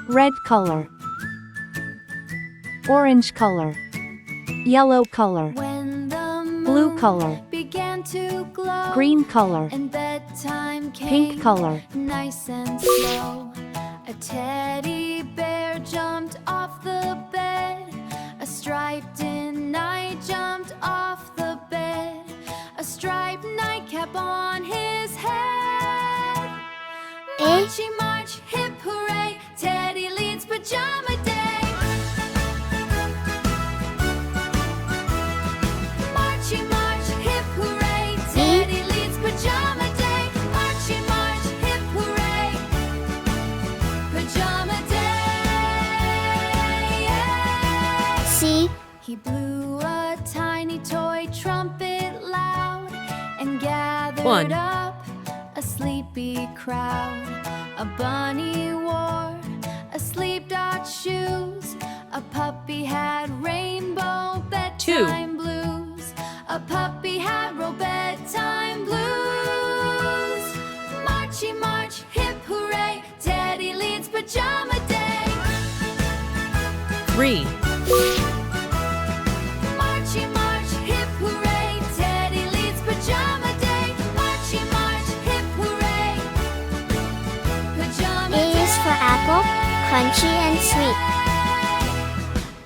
red color, orange color, yellow color, When the moon blue color, began to glow, green color, and bedtime came, pink color, nice and slow. A teddy bear jumped off the bed. A striped in night jumped off the bed. A striped nightcap on his head. Marchy march, hip hooray, Teddy leads pajama day. Marchy march, hip hooray, Teddy leads pajama day. Marchy march, hip hooray, pajama day. C. He blew a tiny toy trumpet loud and gathered 1. up a sleepy crowd. A bunny wore a sleep dot shoes. A puppy had rainbow bedtime blues. A puppy had roll bedtime blues. Marchy march, hip hooray, Teddy leads pajama day. 3. Marchy march, hip hooray, Teddy leads pajama day. Marchy march, hip hooray, pajama A day. is for apple, crunchy and sweet.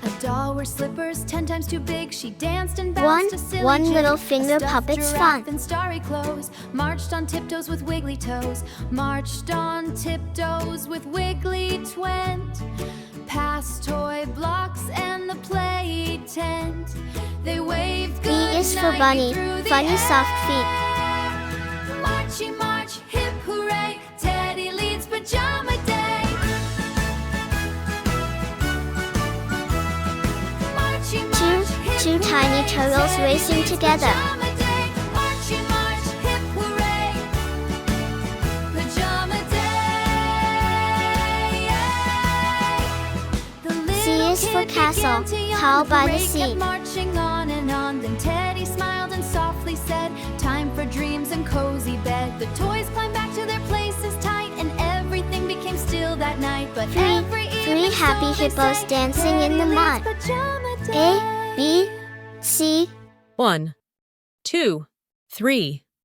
A doll wears slippers 10 times too big. She danced and One- bounced a silly one jig. little A finger stuffed puppet's giraffe fun. in starry clothes marched on tiptoes with wiggly toes. Marched on tiptoes with wiggly twent. Past toy blocks and the play tent. They waved B good is for night bunny, through the funny soft air. feet. Marchy march, hip hooray, Teddy leads pajama day. Marchy march, hip Two tiny hooray, turtles Teddy racing leads together. pajama day. Marchy march, hip hooray, pajama day. The C little is for kid castle, began to yawn. tall The by the parade sea. kept marching on and on. Then Teddy smiled and softly said, "Time for dreams and cozy bed." The toys climbed back to their places tight, and everything became still that night. But every Three evening, happy so they hippos say, dancing in the Teddy mud. leads pajama A, day. B, C. 1, 2, 3.